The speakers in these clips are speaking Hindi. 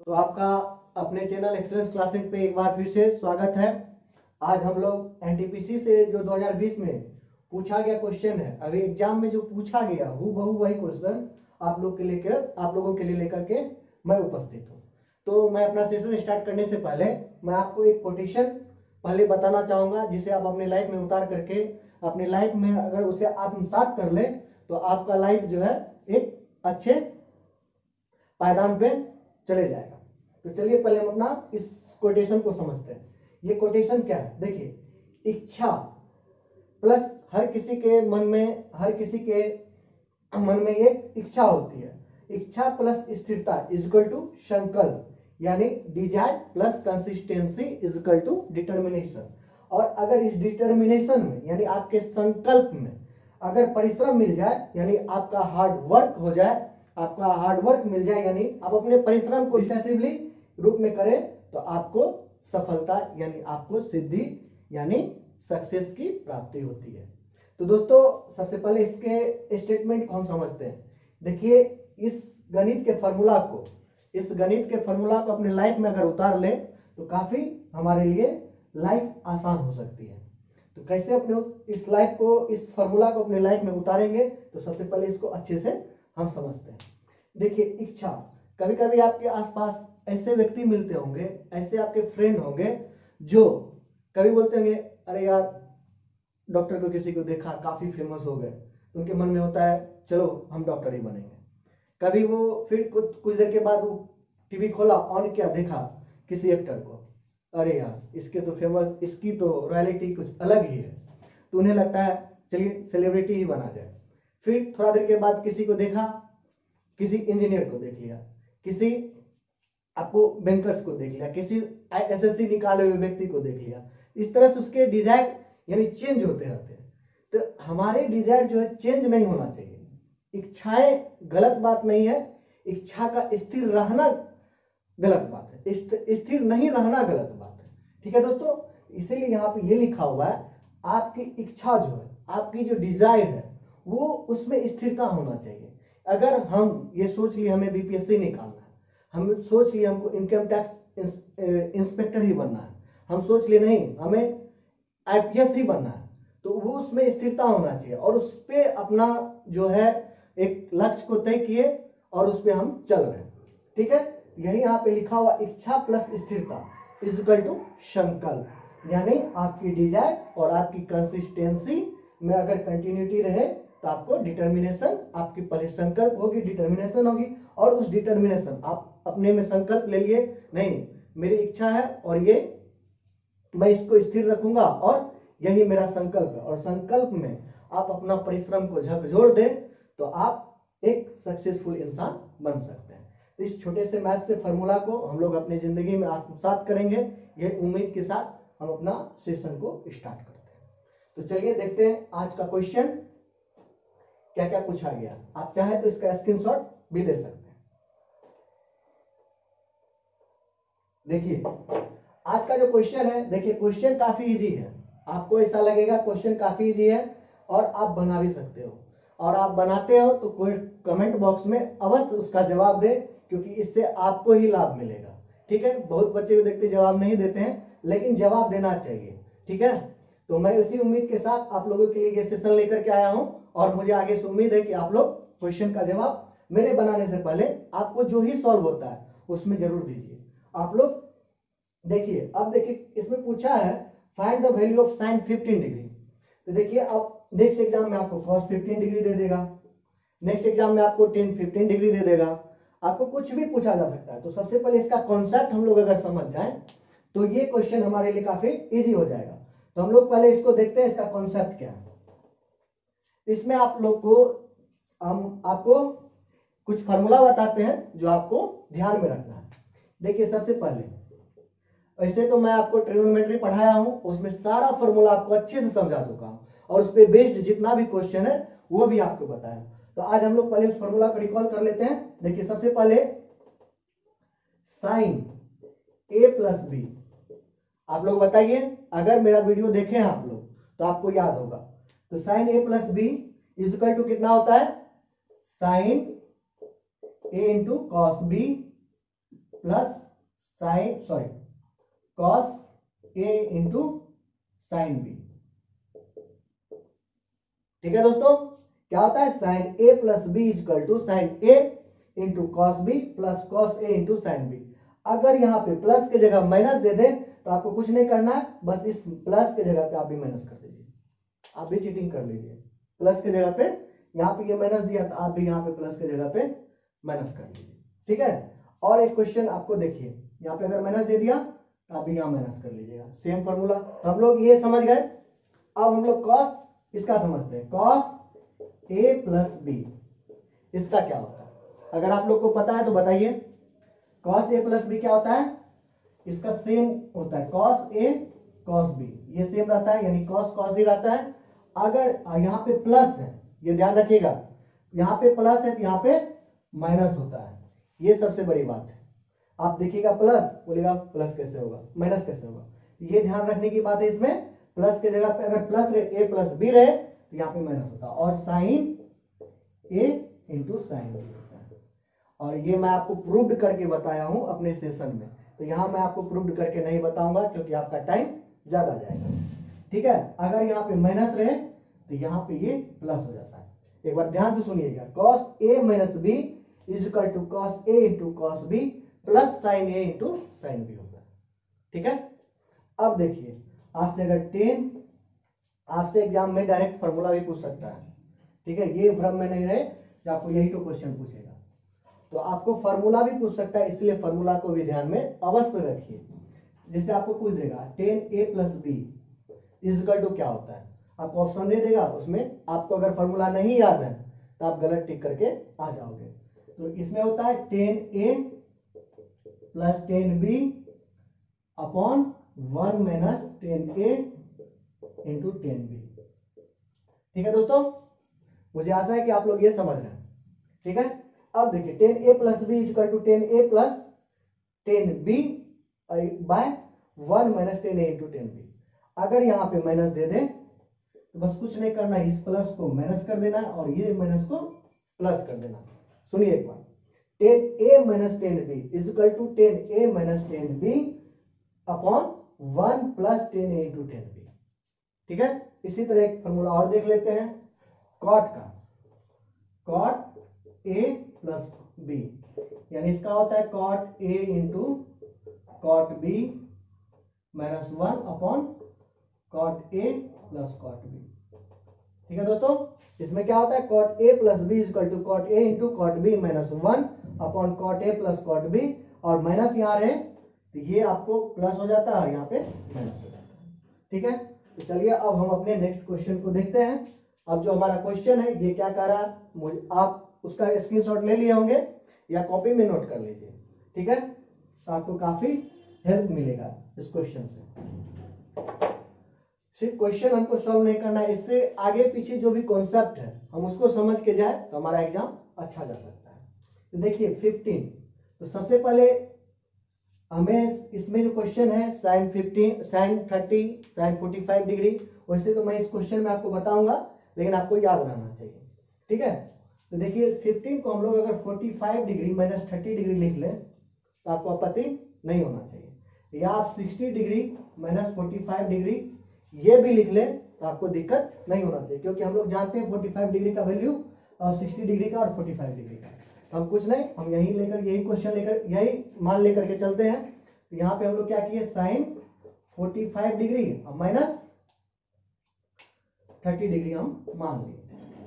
तो आपका अपने चैनल एक्सेलेंस क्लासेस पे एक बार फिर से स्वागत है। आज हम लोग एनटीपीसी से जो 2020 में पूछा गया क्वेश्चन है, अभी एग्जाम में जो पूछा गया हूबहू वही क्वेश्चन आप लोगों के लिए लेकर के मैं उपस्थित हूँ। तो मैं अपना सेशन स्टार्ट करने से पहले मैं आपको एक कोटेशन पहले बताना चाहूंगा, जिसे आप अपने लाइफ में उतार करके अपने लाइफ में अगर उसे आत्मसात कर ले तो आपका लाइफ जो है एक अच्छे पायदान पे चले जाएगा। तो चलिए पहले हम अपना इस कोटेशन को समझते हैं। ये कोटेशन क्या है? देखिए, इच्छा प्लस हर किसी के मन में एक इच्छा होती है। इच्छा प्लस स्थिरता इज इक्वल टू संकल्प, यानी desire plus consistency is equal to determination. और अगर इस डिटर्मिनेशन में यानी आपके संकल्प में अगर परिश्रम मिल जाए, यानी आपका हार्ड वर्क हो जाए, आपका हार्ड वर्क मिल जाए, यानी आप अपने परिश्रम को डिसाइसिवली रूप में करें, तो आपको सफलता यानी आपको सिद्धि यानी सक्सेस की प्राप्ति होती है। तो दोस्तों, सबसे पहले इसके स्टेटमेंट को हम समझते हैं। देखिए, इस गणित के फॉर्मूला को अपने लाइफ में अगर उतार ले तो काफी हमारे लिए लाइफ आसान हो सकती है। तो कैसे अपने इस फॉर्मूला को अपने लाइफ में उतारेंगे, तो सबसे पहले इसको अच्छे से हम समझते हैं। देखिए, इच्छा, कभी कभी आपके आसपास ऐसे व्यक्ति मिलते होंगे, ऐसे आपके फ्रेंड होंगे जो कभी बोलते होंगे, अरे यार डॉक्टर को किसी को देखा, काफी फेमस हो गए, तो उनके मन में होता है चलो हम डॉक्टर ही बनेंगे। कभी वो फिर कुछ देर के बाद वो टीवी खोला, ऑन किया, देखा किसी एक्टर को, अरे यार इसकी तो रॉयलिटी कुछ अलग ही है, तो उन्हें लगता है चलिए सेलिब्रिटी ही बना जाए। फिर थोड़ा देर के बाद किसी को देखा, किसी इंजीनियर को देख लिया, किसी आपको बैंकर्स को देख लिया, किसी एसएससी निकाले हुए व्यक्ति को देख लिया। इस तरह से उसके डिजायर यानी चेंज होते रहते हैं। तो हमारे डिजायर जो है चेंज नहीं होना चाहिए। इच्छाएं गलत बात नहीं है, इच्छा का स्थिर रहना गलत बात है, स्थिर नहीं रहना गलत बात है। ठीक है दोस्तों, इसीलिए यहाँ पे ये लिखा हुआ है, आपकी इच्छा जो है, आपकी जो डिजायर है, वो उसमें स्थिरता होना चाहिए। अगर हम ये सोच लिए हमें बीपीएससी निकालना है, हम सोच लिए हमको इनकम टैक्स इंस्पेक्टर ही बनना है, हम सोच लिए नहीं हमें आईपीएस ही बनना है, तो वो उसमें स्थिरता होना चाहिए और उस पे अपना जो है एक लक्ष्य को तय किए और उस पे हम चल रहे हैं। ठीक है, यही यहाँ पे लिखा हुआ, इच्छा प्लस स्थिरता इज इक्वल टू संकल्प, यानी आपकी डिजायर और आपकी कंसिस्टेंसी में अगर कंटिन्यूटी रहे तो आपको डिटर्मिनेशन, आपकी पहले संकल्प होगी, डिटर्मिनेशन होगी, और उस डिटर्मिनेशन आप अपने में संकल्प ले लिए, नहीं मेरी इच्छा है और ये मैं इसको स्थिर रखूंगा और यही मेरा संकल्प है, और संकल्प में आप अपना परिश्रम को झकझोर दे तो आप एक सक्सेसफुल इंसान बन सकते हैं। तो इस छोटे से मैथ से फॉर्मूला को हम लोग अपनी जिंदगी में आत्मसात करेंगे, यह उम्मीद के साथ हम अपना सेशन को स्टार्ट करते हैं। तो चलिए देखते हैं आज का क्वेश्चन क्या क्या पूछा गया। आप चाहे तो इसका स्क्रीनशॉट भी ले सकते हैं। देखिए, आज का जो क्वेश्चन है, देखिए क्वेश्चन काफी इजी है, आपको ऐसा लगेगा क्वेश्चन काफी इजी है और आप बना भी सकते हो, और आप बनाते हो तो कोई कमेंट बॉक्स में अवश्य उसका जवाब दे, क्योंकि इससे आपको ही लाभ मिलेगा। ठीक है, बहुत बच्चे को देखते जवाब नहीं देते हैं, लेकिन जवाब देना चाहिए। ठीक है, तो मैं इसी उम्मीद के साथ आप लोगों के लिए ये सेशन लेकर के आया हूं, और मुझे आगे से उम्मीद है कि आप लोग क्वेश्चन का जवाब मेरे बनाने से पहले आपको जो ही सॉल्व होता है उसमें जरूर दीजिए। आप लोग देखिए, अब देखिए इसमें पूछा है find the value of sine 15 degree. तो देखिए, अब नेक्स्ट एग्जाम में आपको cos 15 डिग्री दे देगा, नेक्स्ट एग्जाम में आपको tan 15 डिग्री दे देगा, आपको कुछ भी पूछा जा सकता है। तो सबसे पहले इसका कॉन्सेप्ट हम लोग अगर समझ जाएं तो ये क्वेश्चन हमारे लिए काफी इजी हो जाएगा। तो हम लोग पहले इसको देखते हैं, इसका कॉन्सेप्ट क्या है। इसमें आप लोग को हम आपको कुछ फॉर्मूला बताते हैं जो आपको ध्यान में रखना है। देखिए, सबसे पहले ऐसे तो मैं आपको ट्रिग्नोमेट्री पढ़ाया हूं, उसमें सारा फॉर्मूला आपको अच्छे से समझा चुका हूं, और उस पे बेस्ड जितना भी क्वेश्चन है वो भी आपको बताया। तो आज हम लोग पहले उस फॉर्मूला को रिकॉल कर लेते हैं। देखिए, सबसे पहले साइन a प्लस बी, आप लोग बताइए, अगर मेरा वीडियो देखे हैं आप लोग तो आपको याद होगा। तो sine a plus B is equal to कितना होता है, sine a into cos B plus sine sorry cos A into sine B. ठीक है दोस्तों, क्या होता है sine A plus B is equal to sine A into cos B plus cos A into sine B. अगर यहाँ पे प्लस के जगह माइनस दे दे तो आपको कुछ नहीं करना है, बस इस प्लस के जगह पे आप भी माइनस कर दीजिए, आप भी चीटिंग कर लीजिए। प्लस के जगह पे यहाँ पे ये माइनस दिया तो आप भी यहाँ पे प्लस के जगह पे माइनस कर लीजिए। ठीक है, और एक क्वेश्चन आपको देखिए, यहाँ पे अगर माइनस दे दिया तो आप भी यहाँ माइनस कर लीजिएगा, सेम फॉर्मूला। तो हम लोग ये समझ गए। अब हम लोग कॉस इसका समझते हैं, कॉस ए प्लस बी इसका क्या होता है? अगर आप लोग को पता है तो बताइए। कॉस ए प्लस बी क्या होता है? इसका सेम होता है, कॉस ए कॉस बी, ये सेम रहता है, यानी कॉस कॉस ही रहता है। अगर यहाँ पे प्लस है, ये ध्यान रखिएगा, यहाँ पे प्लस है तो यहाँ पे माइनस होता है, ये सबसे बड़ी बात है। आप देखिएगा प्लस, बोलेगा प्लस कैसे होगा, माइनस कैसे होगा, ये ध्यान रखने की बात है। इसमें प्लस के जगह पे अगर प्लस रहे, ए प्लस बी रहे तो यहाँ पे माइनस होता है, और sign A into sine B होता है। और ये मैं आपको प्रूव्ड करके बताया हूं अपने सेशन में, तो यहाँ मैं आपको प्रूव्ड करके नहीं बताऊंगा क्योंकि आपका टाइम ज्यादा जाएगा। ठीक है, अगर यहाँ पे माइनस रहे तो यहाँ पे ये प्लस हो जाता है। एक बार ध्यान से सुनिएगा, cos A minus B is equal to cos A into cos B plus sine A into sine B होता है। ठीक है, अब देखिए आपसे अगर 10 आपसे एग्जाम में डायरेक्ट फॉर्मूला भी पूछ सकता है। ठीक है, ये भ्रम में नहीं रहे कि आपको यही तो क्वेश्चन पूछेगा, तो आपको फॉर्मूला भी पूछ सकता है, इसलिए फॉर्मूला को भी ध्यान में अवश्य रखिए। जैसे आपको पूछ देगा 10a plus B is equal to क्या होता है, आपको ऑप्शन दे देगा, उसमें आपको अगर फॉर्मूला नहीं याद है तो आप गलत टिक करके आ जाओगे। तो इसमें होता है 10a प्लस 10b upon 1 minus 10a into 10b। ठीक है दोस्तों, मुझे आशा है कि आप लोग ये समझ रहे हैं। ठीक है, अब देखिए 10a plus B equal to 10a प्लस 10b by 1 minus 10a into 10b। अगर यहाँ पे माइनस दे दें तो बस कुछ नहीं करना, इस प्लस को माइनस कर देना और ये माइनस को प्लस कर देना। सुनिए एक बार, 10a minus 10b is equal to 10a minus 10b upon 1 plus 10a into 10b। ठीक है, इसी तरह एक फॉर्मूला और देख लेते हैं कॉट का, कॉट ए प्लस बी, यानी इसका होता है cot A into cot B minus 1 upon cot A plus cot B. ठीक है दोस्तों, इसमें क्या होता है cot A plus B equal to cot A into cot B minus 1 upon cot A plus cot B, और माइनस यहाँ रहे तो ये आपको प्लस हो जाता है और यहाँ पे माइनस हो जाता है। ठीक है, तो चलिए अब हम अपने नेक्स्ट क्वेश्चन को देखते हैं। अब जो हमारा क्वेश्चन है ये क्या कह रहा है, मुझे आप उसका स्क्रीनशॉट ले लिए होंगे या कॉपी में नोट कर लीजिए। ठीक है, तो आपको काफी हेल्प मिलेगा इस क्वेश्चन से। सिर्फ क्वेश्चन हमको सॉल्व नहीं करना है, इससे आगे पीछे जो भी कॉन्सेप्ट है हम उसको समझ के जाए तो हमारा एग्जाम अच्छा जा सकता है। तो देखिए 15, तो सबसे पहले हमें इसमें जो क्वेश्चन है साइन 15, साइन 30, साइन 45 डिग्री, वैसे तो मैं इस क्वेश्चन में आपको बताऊंगा लेकिन आपको याद रहना चाहिए। ठीक है, तो देखिए 15 को हम लोग अगर 45 डिग्री माइनस 30 डिग्री लिख लें तो आपको आपत्ति नहीं होना चाहिए, या आप 60 डिग्री माइनस 45 डिग्री ये भी लिख लें तो आपको दिक्कत नहीं होना चाहिए, क्योंकि हम लोग जानते हैं 45 डिग्री का वैल्यू और 60 डिग्री का और 45 डिग्री का। तो हम कुछ नहीं, हम यही लेकर यही क्वेश्चन लेकर यही मान लेकर के चलते हैं। तो यहाँ पे हम लोग क्या किए, साइन 45 डिग्री माइनस 30 डिग्री हम मान लिए।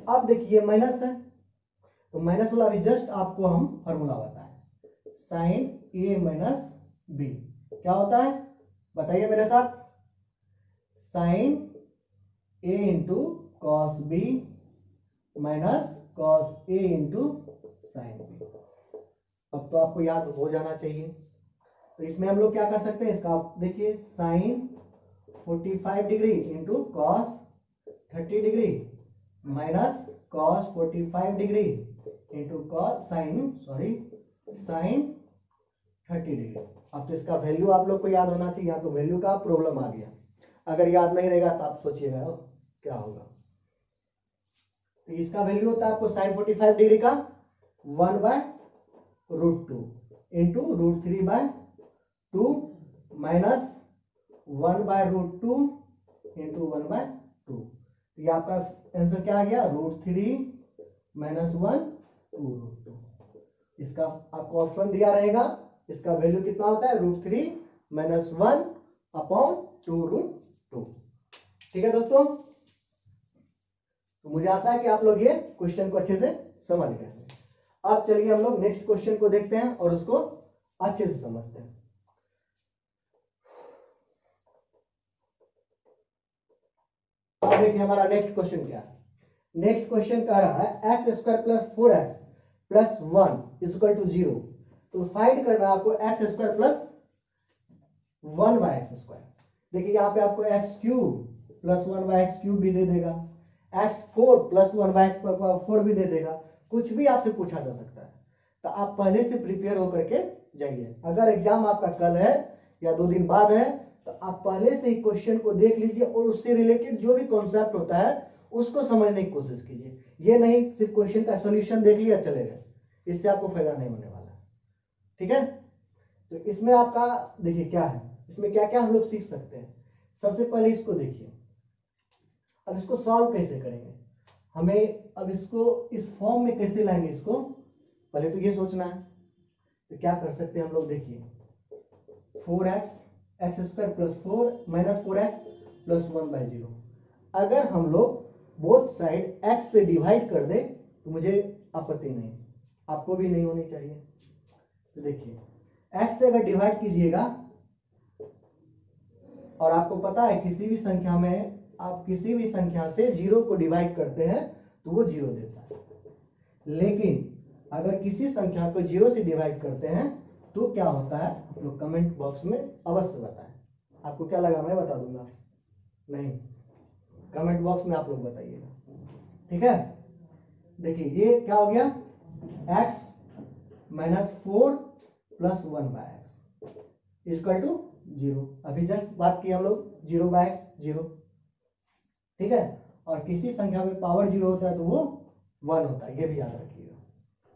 अब देखिए माइनस है तो माइनस वाला भी जस्ट आपको हम फॉर्मूला बताएं, साइन ए माइनस बी क्या होता है बताइए मेरे साथ, sine A into cos B minus cos A into sine B. अब तो आपको याद हो जाना चाहिए। तो इसमें हम लोग क्या कर सकते हैं, इसका आप देखिए sine 45 degree into cos 30 degree minus cos 45 degree into cos sine 30 degree. अब तो इसका वैल्यू आप लोग को याद होना चाहिए, या तो वैल्यू का प्रॉब्लम आ गया, अगर याद नहीं रहेगा तो आप सोचिएगा क्या होगा। तो इसका वैल्यू होता है आपको साइन 45 डिग्री का 1/√2 इंटू √3/2 माइनस 1/√2 इंटू 1/2। ये आपका आंसर क्या आ गया, √3 - 1 2√2। इसका आपको ऑप्शन दिया रहेगा, इसका वैल्यू कितना होता है, √3 - 1/2√2। ठीक है दोस्तों, तो मुझे आशा है कि आप लोग ये क्वेश्चन को अच्छे से समझ गए। अब चलिए हम लोग नेक्स्ट क्वेश्चन को देखते हैं और उसको अच्छे से समझते हैं। अब देखिए हमारा नेक्स्ट क्वेश्चन क्या है। नेक्स्ट क्वेश्चन कह रहा है x² + 4x + 1 = 0। तो फाइंड करना है आपको x² + 1/x²। देखिए यहाँ पे आपको x³ + 1/x³ भी दे देगा, x4 + 1/x4 भी दे देगा, कुछ भी आपसे पूछा जा सकता है। तो आप पहले से प्रिपेयर होकर के जाइए। अगर एग्जाम आपका कल है या 2 दिन बाद है तो आप पहले से ही क्वेश्चन को देख लीजिए और उससे रिलेटेड जो भी कॉन्सेप्ट होता है उसको समझने की कोशिश कीजिए। ये नहीं सिर्फ क्वेश्चन का सॉल्यूशन देख लिया चले गए, इससे आपको फायदा नहीं होने वाला। ठीक है, तो इसमें आपका देखिए क्या है, इसमें क्या क्या हम लोग सीख सकते हैं। सबसे पहले इसको देखिए, अब इसको सॉल्व कैसे करेंगे, हमें अब इसको इस फॉर्म में कैसे लाएंगे, इसको पहले तो ये सोचना है। तो क्या कर सकते हैं हम लोग, देखिए 4x x² + 4 - 4x + 1/0। अगर हम लोग बोथ साइड x से डिवाइड कर दे तो मुझे आपत्ति नहीं, आपको भी नहीं होनी चाहिए। तो देखिए x से अगर डिवाइड कीजिएगा और आपको पता है किसी भी संख्या में आप किसी भी संख्या से 0 को डिवाइड करते हैं तो वो 0 देता है, लेकिन अगर किसी संख्या को 0 से डिवाइड करते हैं तो क्या होता है, आप लोग कमेंट बॉक्स में अवश्य बताएं। आपको क्या लगा, मैं बता दूंगा, नहीं, कमेंट बॉक्स में आप लोग बताइएगा। ठीक है, देखिए ये क्या हो गया, x - 4 + 1/x = 0। अभी जस्ट बात की हम लोग 0/x 0। ठीक है, और किसी संख्या में पावर 0 होता है तो वो 1 होता है, ये भी याद रखिएगा,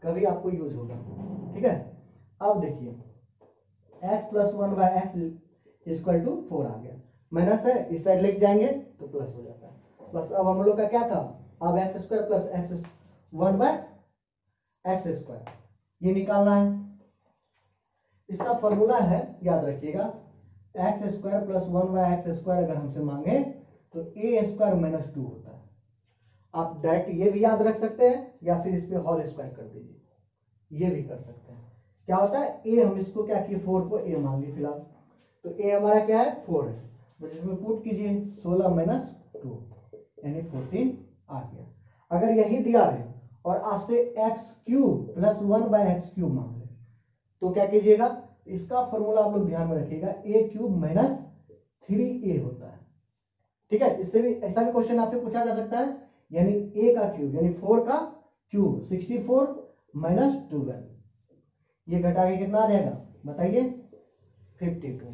कभी आपको यूज होगा। ठीक है, अब देखिए x + 1/x = 4 आ गया, माइनस है, इस साइड लेके जाएंगे तो प्लस हो जाता है। बस अब हम लोग का क्या था, अब x² + x 1/x² ये निकालना है। इसका फॉर्मूला है, याद रखिएगा, x² + 1/x² अगर हमसे मांगे तो a² - 2 होता है। आप डायरेक्ट ये भी याद रख सकते हैं या फिर इस पे होल स्क्वायर कर दीजिए, ये भी कर सकते हैं। क्या होता है, a हम इसको क्या किए, 4 को a मान ली फिलहाल, तो a हमारा क्या है, 4 है, बस इसमें पुट कीजिए 16 - 2 यानी 14 आ गया। अगर यही दिया रहे और आपसे x³ + 1/x³ मांग ले तो क्या कीजिएगा, इसका फॉर्मूला आप लोग ध्यान में रखिएगा, a³ - 3a होता है। ठीक है, इससे भी ऐसा भी क्वेश्चन आपसे पूछा जा सकता है, यानी a का क्यूब यानी 4 का क्यूब 64 - 12, ये घटा के कितना आ जाएगा बताइए, 52।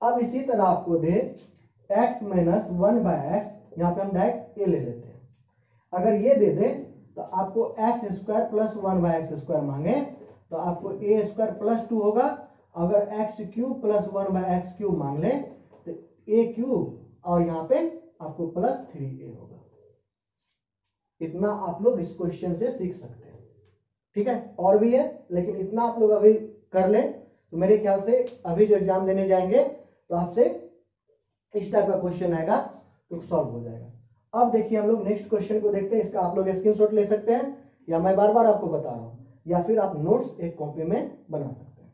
अब इसी तरह आपको दे x - 1/x, यहाँ पे हम डायरेक्ट a ले लेते हैं। अगर ये दे दे तो आपको x² + 1/x² मांगे तो आपको a² + 2 होगा। अगर x³ + 1/x³ मांग ले तो a³ और यहाँ पे आपको +3a होगा। इतना आप लोग इस क्वेश्चन से सीख सकते हैं। ठीक है, और भी है लेकिन इतना आप लोग अभी कर ले तो मेरे ख्याल से अभी जो एग्जाम देने जाएंगे तो आपसे इस टाइप का क्वेश्चन आएगा तो सॉल्व हो जाएगा। अब देखिए हम लोग नेक्स्ट क्वेश्चन को देखते हैं। इसका आप लोग स्क्रीनशॉट ले सकते हैं या मैं बार बार आपको बता रहा हूं, या फिर आप नोट्स एक कॉपी में बना सकते हैं।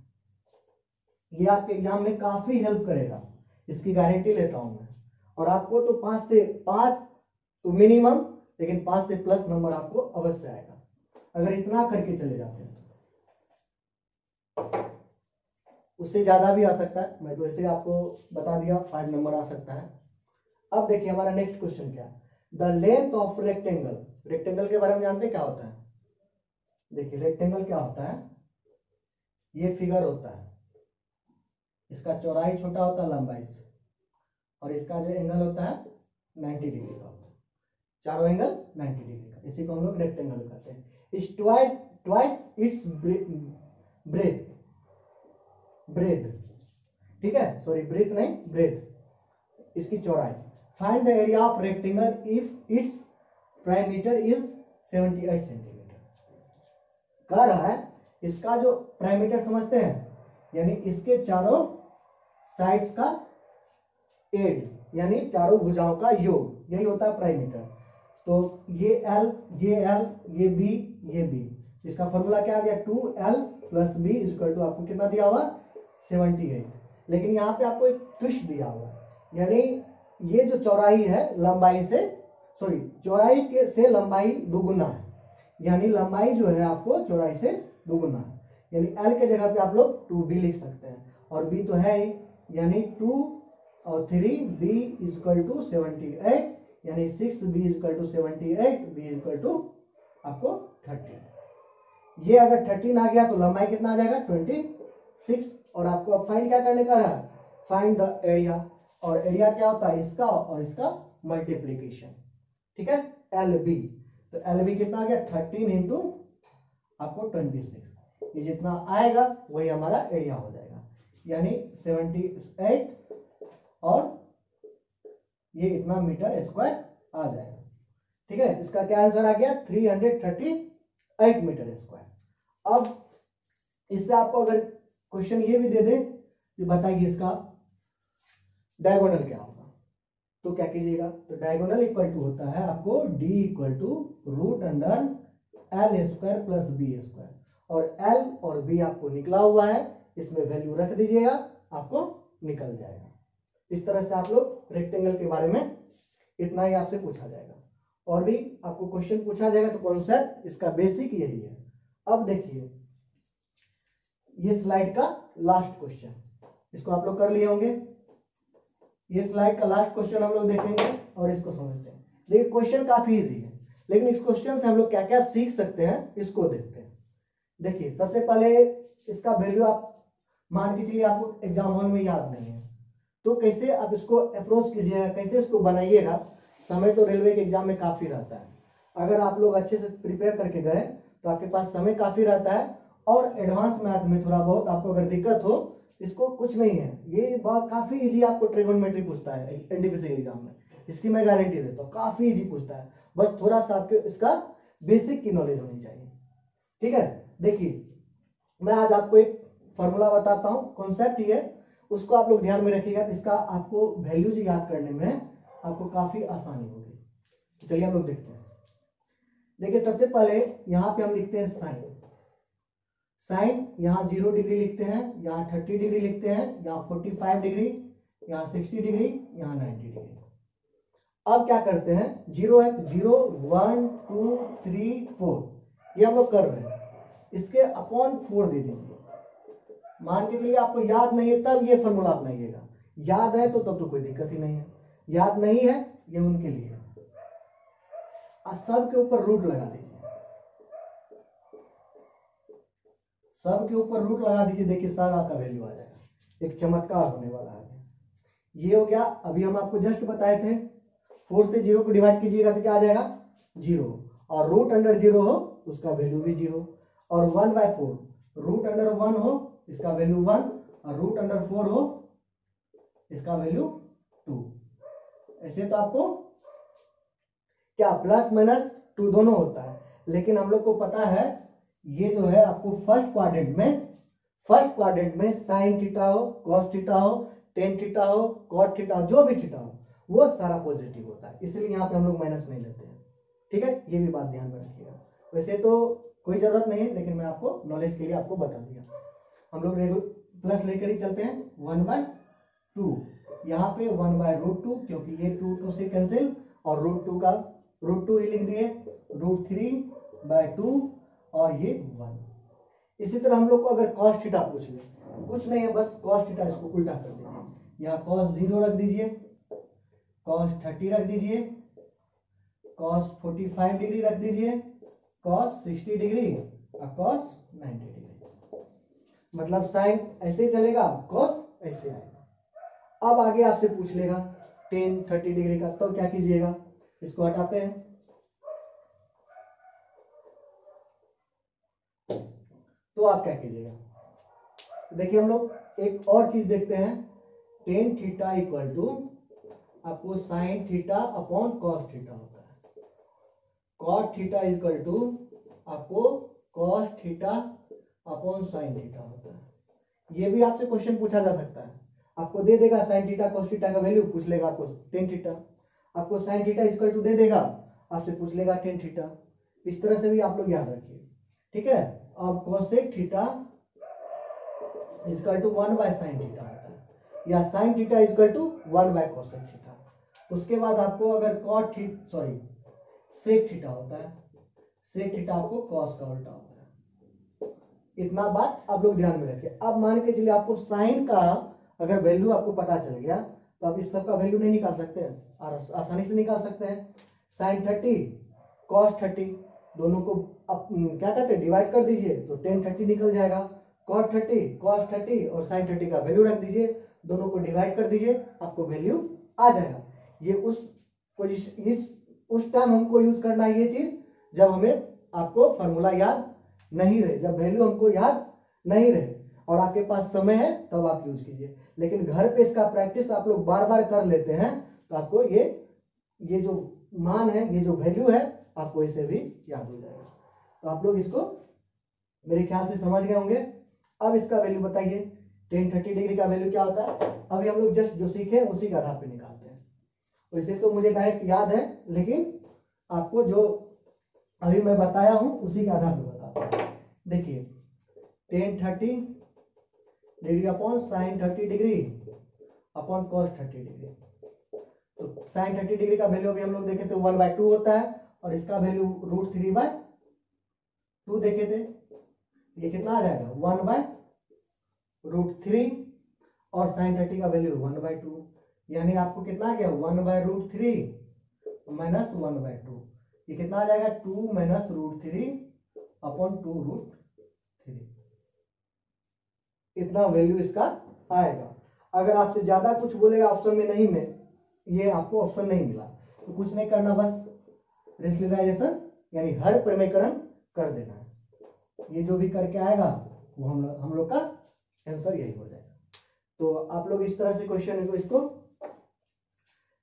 ये आपके एग्जाम में काफी हेल्प करेगा, इसकी गारंटी लेता हूं मैं। और आपको तो 5 से 5 तो मिनिमम, लेकिन 5 से प्लस नंबर आपको अवश्य आएगा अगर इतना करके चले जाते हैं। उससे ज्यादा भी आ सकता है, मैं तो ऐसे आपको बता दिया 5 नंबर आ सकता है। अब देखिए हमारा नेक्स्ट क्वेश्चन क्या है, the length of rectangle. Rectangle के बारे में जानते हैं क्या होता है, देखिए रेक्टेंगल क्या होता है, ये फिगर होता है, इसका चौड़ाई छोटा होता है लंबाई से, और इसका जो एंगल होता है 90 डिग्री का होता है, चारों एंगल 90 डिग्री का, इसी को हम लोग रेक्टेंगल कहते हैं। It's twice it's breadth, breadth, ठीक है, सॉरी ब्रेथ नहीं, ब्रेथ, इसकी चौड़ाई। Find the area of rectangle if it's perimeter is 78 centimetre. कह रहा है इसका जो प्राइमीटर समझते हैं, यानी इसके चारों साइड्स का एड, यानी चारों भुजाओं का योग, यही होता है प्राइमीटर। तो ये L, ये B, ये B, इसका फॉर्मूला क्या आ गया, 2L + B = आपको कितना दिया हुआ, 78। लेकिन यहाँ पे आपको एक ट्विस्ट दिया हुआ है, यानी ये जो चौड़ाई है लंबाई से, सॉरी चौड़ाई के से लंबाई दुगुना है, यानी लंबाई जो है आपको चौड़ाई से दुगुना है, यानी L के जगह पे आप लोग 2B लिख सकते हैं, और B तो है ही, यानी 2 और 3B = 78, यानी 6B = 78, B = आपको 13। ये अगर 13 आ गया तो लंबाई कितना आ जाएगा, 26। और आपको अब फाइंड क्या करने का है, फाइंड द एरिया, और एरिया क्या होता है, इसका और इसका मल्टीप्लीकेशन, ठीक है, LB। तो LB कितना आ गया, 13 इंटू आपको 26, ये जितना आएगा वही हमारा एरिया हो जाएगा, यानी 78 और ये इतना मीटर स्क्वायर आ जाएगा, ठीक है। इसका क्या आंसर आ गया, 338 मीटर स्क्वायर। अब इससे आपको अगर क्वेश्चन ये भी दे दे कि बताइए इसका डायगोनल क्या होगा, तो क्या कीजिएगा, तो डायगोनल इक्वल टू होता है आपको D = √L² + B², और L और B आपको निकला हुआ है, इसमें वैल्यू रख दीजिएगा, आपको निकल जाएगा। इस तरह से आप लोग रेक्टेंगल के बारे में इतना ही आपसे पूछा जाएगा, और भी आपको क्वेश्चन पूछा जाएगा, तो कॉन्सेप्ट इसका बेसिक यही है। अब देखिए ये स्लाइड का लास्ट क्वेश्चन, इसको आप लोग कर लिए होंगे, ये स्लाइड का लास्ट क्वेश्चन हम लोग देखेंगे और इसको समझते हैं। देखिए क्वेश्चन काफी इजी है, लेकिन इस क्वेश्चन से हम लोग क्या क्या सीख सकते हैं इसको देखते हैं। देखिए सबसे पहले इसका वैल्यू आप मान के चलिए आपको एग्जाम हॉल में याद नहीं है, तो कैसे आप इसको अप्रोच कीजिएगा, कैसे इसको बनाइएगा। समय तो रेलवे के एग्जाम में काफी रहता है, अगर आप लोग अच्छे से प्रिपेयर करके गए तो आपके पास समय काफी रहता है, और एडवांस मैथ में थोड़ा बहुत आपको अगर दिक्कत हो, इसको कुछ नहीं है, ये बहुत काफी इजी आपको ट्रिगोनोमेट्री पूछता है एनटीपीसी एग्जाम में, इसकी मैं गारंटी देता हूँ, काफी इजी पूछता है, बस थोड़ा सा आपके इसका बेसिक की नॉलेज होनी चाहिए, ठीक है। देखिए मैं आज आपको एक फॉर्मूला बताता हूँ, कॉन्सेप्ट ही है, उसको आप लोग ध्यान में रखिएगा, तो इसका आपको वैल्यूज याद करने में आपको काफी आसानी होगी। तो चलिए हम लोग देखते हैं। देखिए सबसे पहले यहाँ पे हम लिखते हैं साइन, साइन यहाँ 0 डिग्री लिखते हैं, यहाँ 30 डिग्री लिखते हैं, यहाँ 45 डिग्री, यहाँ 60 डिग्री, यहाँ 90 डिग्री। अब क्या करते हैं, 0 है तो 0, 1, 2, 3, 4 ये हम लोग कर रहे हैं, इसके अपॉन 4 दे दीजिए। मान के चलिए आपको याद नहीं है तब ये फॉर्मूला अपनाइएगा, याद है तो तब तो कोई दिक्कत ही नहीं है, याद नहीं है ये उनके लिए, सब के ऊपर रूट लगा दीजिए, सब के ऊपर रूट लगा दीजिए, देखिए सारा आपका वैल्यू आ जाएगा, एक चमत्कार होने वाला है। ये हो गया, अभी हम आपको जस्ट बताए थे 4 से 0 को डिवाइड कीजिएगा तो क्या आ जाएगा 0, और √0 हो उसका वैल्यू भी 0, और 1/4 √1 हो इसका वैल्यू 1, और √4 हो इसका वैल्यू 2। ऐसे तो आपको क्या प्लस माइनस 2 दोनों होता है, लेकिन हम लोग को पता है ये जो है आपको फर्स्ट क्वाड्रेंट में साइन थीटा हो, कॉस थीटा हो, टेन थीटा हो, कॉट थीटा हो, जो भी थीटा हो वो सारा पॉजिटिव होता है, इसलिए यहाँ पे हम लोग माइनस नहीं लेते हैं, ठीक है, ये भी बात ध्यान में रखिएगा। वैसे तो कोई जरूरत नहीं है, लेकिन मैं आपको नॉलेज के लिए आपको बता दिया। हम लोग प्लस लेकर ही चलते हैं, 1/2 यहाँ पे 1/√2, क्योंकि ये 2 से कैंसिल, और √2 का √2 ही लिख दिए, √3/2 और ये 1। इसी तरह हम लोग को अगर cos थीटा पूछ ले, कुछ नहीं है, बस cos थीटा इसको उल्टा कर दीजिए, यहाँ cos 0 रख दीजिए, cos 30 रख दीजिए, cos 45 डिग्री रख दीजिए, cos 60 डिग्री और cos 90 डिग्री, मतलब साइन ऐसे चलेगा, cos ऐसे आएगा। अब आगे आपसे पूछ लेगा tan 30 डिग्री का, तो क्या कीजिएगा, इसको हटाते हैं, तो आप क्या कीजिएगा, देखिए हम लोग एक और चीज देखते हैं, टेन थीटा इक्वल टू आपको sine theta upon cos theta होता है। कॉट थीटा इक्वल टू आपको cos theta upon sine theta होता है। ये भी आपसे क्वेश्चन पूछा जा सकता है, आपको दे देगा साइन थीटा कॉस थीटा का वैल्यू, पूछ लेगा आपको टेन थीटा, आपको साइन थीटा इक्वल टू दे देगा, आपसे पूछ लेगा टेन थीटा। इस तरह से भी आप लोग याद रखिए, ठीक है। अब cosec theta equal to 1 by sine theta होता है, या sine theta equal to 1 by cosec theta. उसके बाद आपको अगर cot theta sorry sec theta होता है, सेक थीटा आपको कॉस का उल्टा होता है। इतना बात आप लोग ध्यान में रखिए। अब मान के चलिए आपको साइन का अगर वैल्यू आपको पता चल गया तो आप इस सब का वैल्यू नहीं निकाल सकते हैं, और आसानी से निकाल सकते हैं। साइन 30 कॉस 30 दोनों को आप क्या कहते हैं डिवाइड कर दीजिए तो टेन 30 निकल जाएगा। कॉट 30 कॉस 30 और साइन 30 का वैल्यू रख दीजिए, दोनों को डिवाइड कर दीजिए, आपको वैल्यू आ जाएगा। ये उस टाइम हमको यूज करना है ये चीज जब हमें आपको फॉर्मूला याद नहीं रहे, जब वैल्यू हमको याद नहीं रहे और आपके पास समय है तब आप यूज कीजिए। लेकिन घर पे इसका प्रैक्टिस आप लोग बार बार कर लेते हैं तो आपको ये जो मान है, ये जो वैल्यू है, आपको इसे भी याद हो जाएगा। तो आप लोग इसको मेरे ख्याल से समझ गए होंगे। अब इसका वैल्यू बताइए, टेन 30 डिग्री का वैल्यू क्या होता है। अभी हम लोग जस्ट जो सीखे उसी के आधार पे निकालते हैं। वैसे तो मुझे डायरेक्ट याद है, लेकिन आपको जो अभी मैं बताया हूं उसी के आधार पे बताता हूं। देखिए ten 30 degree upon sine 30 degree upon cos 30 degree. तो साइन 30 डिग्री का वैल्यू अभी हम लोग देखे थे 1/2 होता है, और इसका वैल्यू √3/2 देखे थे। ये कितना आ जाएगा 1/√3, और साइन 30 का वैल्यू 1/2, यानी आपको कितना आ गया 1/√3 माइनस 1/2। ये कितना आ जाएगा 2 माइनस √3 अपॉन 2√3। इतना वैल्यू इसका आएगा। अगर आपसे ज्यादा कुछ बोलेगा ऑप्शन में नहीं, में ये आपको ऑप्शन नहीं मिला तो कुछ नहीं करना, बस रेशनलाइजेशन यानी हर प्रमेयकरण कर देना है। ये जो भी करके आएगा वो हम लोग का आंसर यही हो जाएगा। तो आप लोग इस तरह से क्वेश्चन को इसको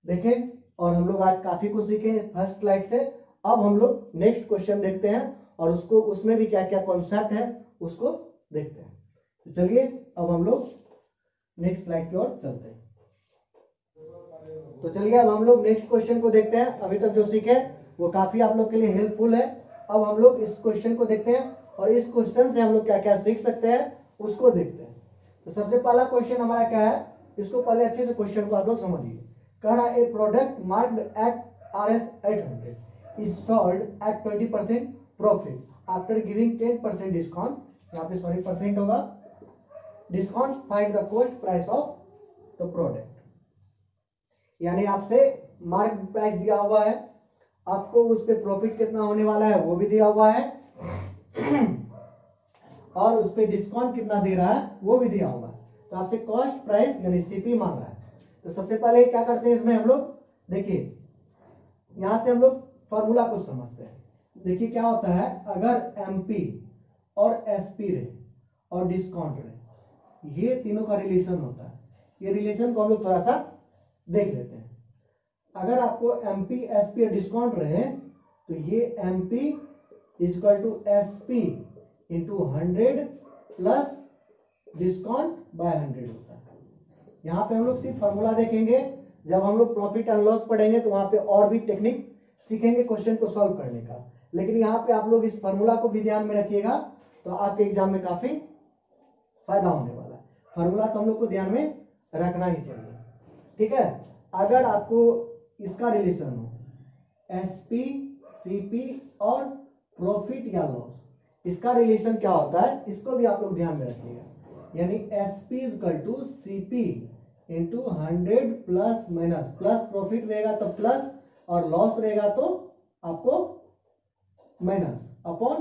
देखें, और हम लोग आज काफी कुछ सीखे फर्स्ट स्लाइड से। अब हम लोग नेक्स्ट क्वेश्चन देखते हैं और उसको उसमें भी क्या क्या कॉन्सेप्ट है उसको देखते हैं। तो चलिए अब हम लोग नेक्स्ट स्लाइड की ओर चलते हैं। तो चलिए अब हम लोग नेक्स्ट क्वेश्चन को देखते हैं। अभी तक जो सीखे वो काफी आप लोग के लिए हेल्पफुल है। अब हम लोग इस क्वेश्चन को देखते हैं और इस क्वेश्चन से हम लोग क्या क्या सीख सकते हैं उसको देखते हैं। तो सबसे पहला क्वेश्चन हमारा क्या है, इसको पहले अच्छे से क्वेश्चन को आप लोग समझिए। कह रहा है a product marked at RS 800 is sold at 20% profit after giving 10% discount. यहाँ पे सॉरी परसेंट होगा, discount find the cost price of the product. यानी आपसे मार्क प्राइस दिया हुआ है, आपको उस पे प्रॉफिट कितना होने वाला है वो भी दिया हुआ है, और उस पे डिस्काउंट कितना दे रहा है वो भी दिया हुआ है। तो आपसे कॉस्ट प्राइस यानी सीपी मांग रहा है। तो सबसे पहले क्या करते हैं इसमें हम लोग, देखिए यहां से हम लोग फॉर्मूला को समझते हैं। देखिए क्या होता है, अगर एमपी और एसपी रहे और डिस्काउंट रहे, ये तीनों का रिलेशन होता है। ये रिलेशन को हम लोग थोड़ा सा देख लेते हैं। अगर आपको एमपी एसपी और डिस्काउंट रहे तो ये MP equal to SP into 100 plus discount by 100 होता है। यहाँ पे हम लोग सिर्फ फॉर्मूला देखेंगे। जब हम लोग प्रॉफिट एंड लॉस पढ़ेंगे तो वहां पे और भी टेक्निक सीखेंगे क्वेश्चन को सॉल्व करने का। लेकिन यहाँ पे आप लोग इस फॉर्मूला को भी ध्यान में रखिएगा तो आपके एग्जाम में काफी फायदा होने वाला है। फॉर्मूला तो हम लोग को ध्यान में रखना ही चाहिए, ठीक है। अगर आपको इसका रिलेशन हो एसपी सीपी और प्रॉफिट या लॉस, इसका रिलेशन क्या होता है इसको भी आप लोग ध्यान में रखिएगा। यानी SP equal to CP into 100 plus minus, plus profit रहेगा तो प्लस और लॉस रहेगा तो आपको माइनस अपॉन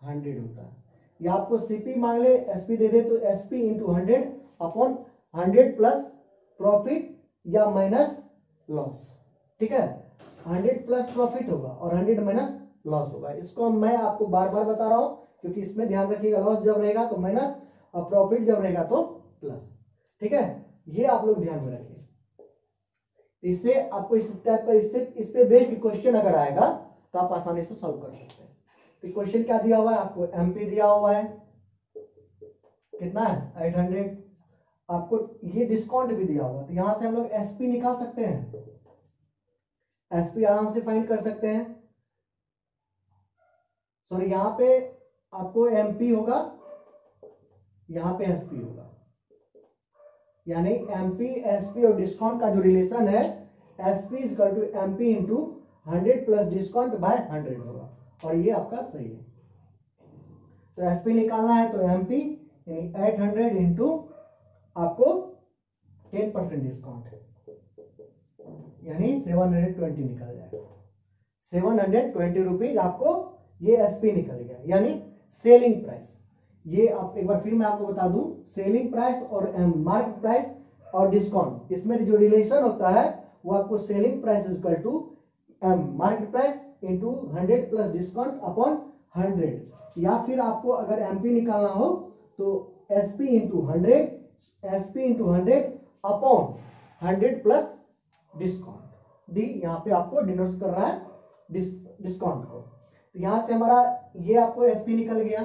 100 होता है। या आपको सीपी मांग ले एसपी दे दे तो SP into 100 upon 100 plus profit या माइनस लॉस, ठीक है। 100 प्लस प्रॉफिट होगा और 100 माइनस लॉस होगा। इसको मैं आपको बार बार बता रहा हूं क्योंकि इसमें ध्यान रखिएगा, लॉस जब रहेगा तो माइनस और प्रॉफिट जब रहेगा तो प्लस। ठीक है, ये आप लोग ध्यान में रखिए। इससे आपको इस टाइप का इस पे बेस्ड क्वेश्चन अगर आएगा तो आप आसानी से सॉल्व कर सकते हैं। तो क्वेश्चन क्या दिया हुआ है आपको, एमपी दिया हुआ है, कितना है 800। आपको ये डिस्काउंट भी दिया हुआ, तो यहां से हम लोग एसपी निकाल सकते हैं, एसपी आराम से फाइंड कर सकते हैं। सॉरी, यहां पे आपको एमपी होगा, यहां पे एसपी होगा, यानी एमपी एसपी और डिस्काउंट का जो रिलेशन है, SP is equal to MP into 100 plus discount by 100 होगा, और ये आपका सही है। तो एसपी निकालना है तो एमपी यानी 800 इंटू आपको 10% डिस्काउंट यानी 720 निकल जाएगा। 720 रुपीज आपको ये एसपी निकल गया, यानी सेलिंग प्राइस। ये आप एक बार फिर मैं आपको बता दूं, सेलिंग प्राइस और मार्केट प्राइस और डिस्काउंट, इसमें जो रिलेशन होता है वो आपको selling price is equal to market price into 100 plus discount upon 100, या फिर आपको अगर एमपी निकालना हो तो SP into 100 upon 100 plus discount. D यहाँ पे आपको डिनोट कर रहा है डिस्काउंट को। तो यहां से हमारा ये आपको एसपी निकल गया।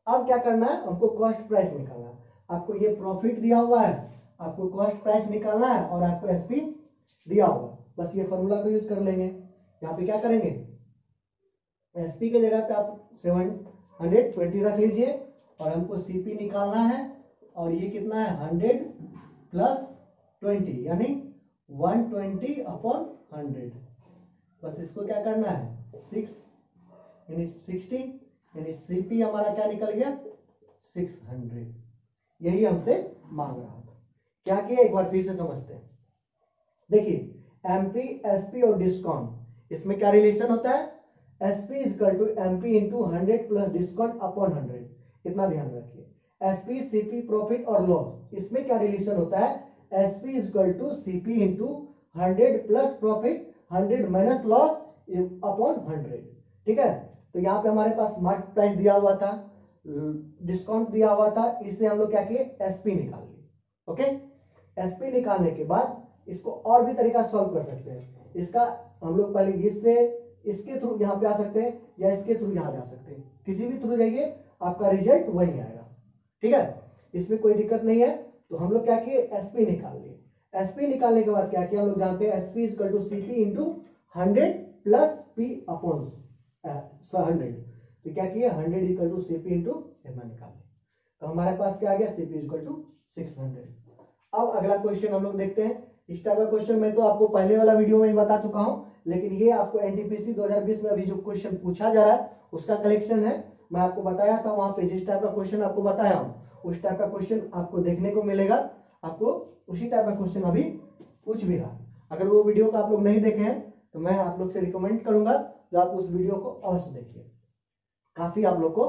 अब क्या करना है, हमको कॉस्ट प्राइस निकालना है। आपको ये प्रॉफिट दिया हुआ है, आपको कॉस्ट प्राइस निकालना है, और आपको एसपी दिया हुआ, बस ये फॉर्मूला को यूज कर लेंगे। यहाँ पे क्या करेंगे, एसपी के जगह पे आप 720 रख लीजिए, और हमको सीपी निकालना है, और ये कितना है 100 प्लस 20 यानी 120 अपॉन 100। बस इसको क्या करना है 6 यानी 60, यानी सीपी हमारा क्या निकल गया 600। यही हमसे मांग रहा था। क्या किया एक बार फिर से समझते हैं। देखिए एमपी एसपी और डिस्काउंट, इसमें क्या रिलेशन होता है, SP is equal to MP into 100 plus discount upon 100, इतना ध्यान रखिए। एसपी सीपी प्रॉफिट और लॉस, इसमें क्या रिलेशन होता है, SP is equal to CP into 100 plus profit 100 minus loss upon 100। ठीक है, तो यहाँ पे हमारे पास मार्केट प्राइस दिया हुआ था, डिस्काउंट दिया हुआ था, इससे हम लोग क्या किए एसपी निकाल लिए। ओके, एसपी निकालने के बाद इसको और भी तरीका सॉल्व कर सकते हैं। इसका हम लोग पहले इससे इसके थ्रू यहाँ पे आ सकते हैं, या इसके थ्रू यहाँ जा सकते हैं, किसी भी थ्रू जाइए आपका रिजल्ट वही आएगा। ठीक है, इसमें कोई दिक्कत नहीं है। तो हम लोग क्या किए एसपी निकाल लिए। एसपी निकालने के बाद क्या किया हम लोग जानते हैं, SP is equal to CP into 100 plus P upon 100। तो क्या किया 100 इक्वल टू सीपी इंटू इतना निकाले, तो हमारे पास क्या आ गया सीपी इक्वल टू 600। अब अगला क्वेश्चन हम लोग देखते हैं। इस टाइप का क्वेश्चन मैं तो आपको पहले वाला वीडियो में ही बता चुका हूं, लेकिन ये आपको एनटीपीसी 2020 में अभी जो क्वेश्चन पूछा जा रहा है उसका कलेक्शन है। मैं आपको बताया था वहां पे, जिस टाइप का क्वेश्चन आपको बताया हूं उस टाइप का क्वेश्चन आपको देखने को मिलेगा। आपको उसी टाइप का क्वेश्चन अभी पूछ भी रहा। अगर वो वीडियो को आप लोग नहीं देखे हैं तो मैं आप लोग से रिकमेंड करूंगा जो आप उस वीडियो को अवश्य देखिए, काफी आप लोग को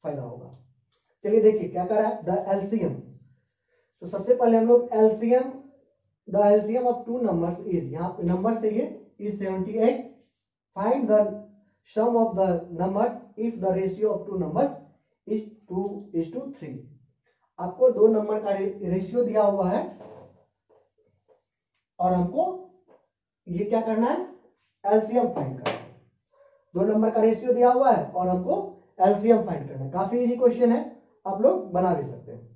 फायदा होगा। चलिए देखिए क्या कर रहा है, द एलसीएम। तो सबसे पहले हम लोग LCM, the LCM of two numbers is, यहाँ पे नंबर से ये is 78, find the sum of the numbers if the ratio of two numbers is 2:3। आपको दो नंबर का रेशियो दिया हुआ है और हमको ये क्या करना है एलसीएम फाइंड करना है। दो नंबर का रेशियो दिया हुआ है और हमको एलसीएम फाइंड करना है। काफी इजी क्वेश्चन है, आप लोग बना भी सकते हैं।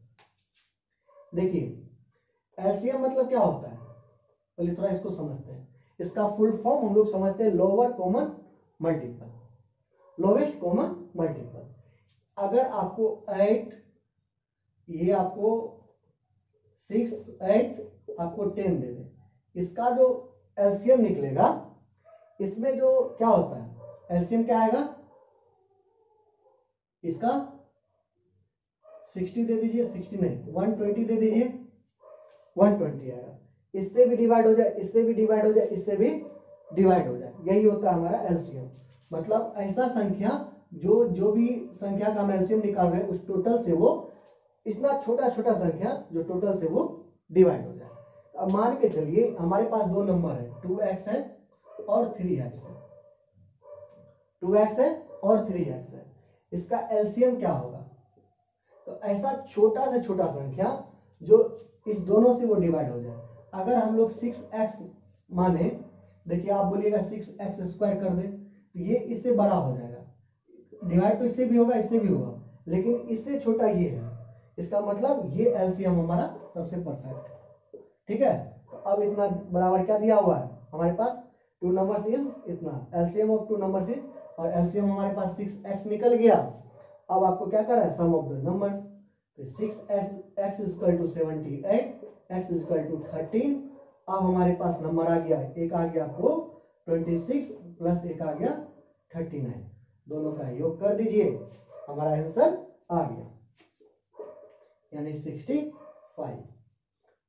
देखिए एलसीएम मतलब क्या होता है, पहले थोड़ा इसको समझते हैं। इसका फुल फॉर्म हम लोग समझते हैं lower common multiple, lowest common multiple. अगर आपको 8, ये आपको 6, 8 आपको 10 दे दे, इसका जो एलसीएम निकलेगा इसमें जो क्या होता है एलसीएम क्या आएगा, इसका 60 दे दीजिए, 60 नहीं 120 दे दीजिए, 120 आएगा। इससे भी डिवाइड हो जाए, इससे भी डिवाइड हो जाए, इससे भी डिवाइड हो जाए, यही होता है हमारा एलसीएम। मतलब ऐसा संख्या जो भी संख्या का हम एलसीएम निकाल रहे हैं उस टोटल से वो इतना छोटा छोटा संख्या जो टोटल से वो डिवाइड हो जाए। अब मान के चलिए हमारे पास दो नंबर है, 2x है और 3x है, 2x है और 3x है। इसका एलसीएम क्या होगा, तो ऐसा छोटा से छोटा संख्या जो इस दोनों से वो डिवाइड हो जाए। अगर हम लोग 6x माने, देखिए आप बोलिएगा 6x स्क्वायर कर दे, तो ये इससे बड़ा हो जाएगा। डिवाइड तो इससे भी होगा, इससे भी होगा, लेकिन इससे छोटा ये है। इसका मतलब ये एलसीएम हमारा सबसे परफेक्ट है। ठीक है, तो अब इतना बराबर क्या दिया हुआ है हमारे पास, टू नंबर्स इज इतना, LCM of two numbers is, और एलसीएम हमारे पास 6x निकल गया। अब आपको क्या करना है, सम ऑफ द नंबर्स। तो 6x equal to 78, x equal to 13। अब हमारे पास नंबर आ गया, एक आ गया आपको 26 प्लस एक आ गया 39, दोनों का योग कर दीजिए, हमारा आंसर आ गया, यानी 65।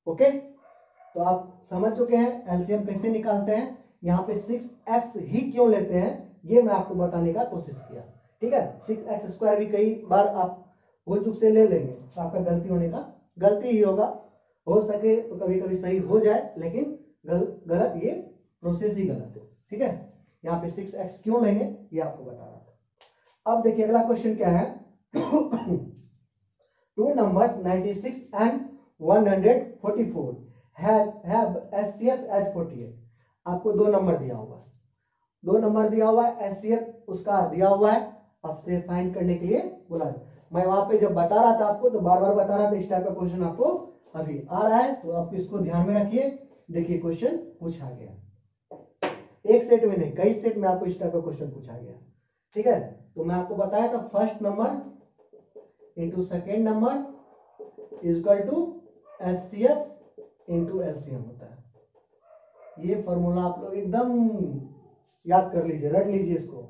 ओके, तो आप समझ चुके हैं एलसीएम कैसे निकालते हैं। यहाँ पे 6x ही क्यों लेते हैं ये मैं आपको बताने का कोशिश किया। ठीक है, 6x स्क्वायर भी कई बार आप भूल चूक से ले लेंगे, तो आपका गलती होने का गलती ही होगा, हो सके तो कभी कभी सही हो जाए, लेकिन गलत ये प्रोसेस ही गलत है। ठीक है, यहाँ पे 6x क्यों लेंगे ये आपको बता रहा था। अब देखिए अगला क्वेश्चन क्या है। Two numbers 96 and 144 have SCF as 48। आपको दो नंबर दिया हुआ है, दो नंबर दिया हुआ है, SCF उसका दिया हुआ है, आपसे फाइंड करने के लिए बोला है। मैं वहां पे जब बता रहा था आपको तो बार बार बता रहा था, इस टाइप का क्वेश्चन आपको अभी आ रहा है, तो आप इसको ध्यान में रखिए। देखिए क्वेश्चन पूछा गया, एक सेट में नहीं कई सेट में आपको इस टाइप का क्वेश्चन पूछा गया। ठीक है, तो मैं आपको बताया था first number into second number equal to SCF into LCM होता है। ये फॉर्मूला आप लोग एकदम याद कर लीजिए, रट लीजिए इसको।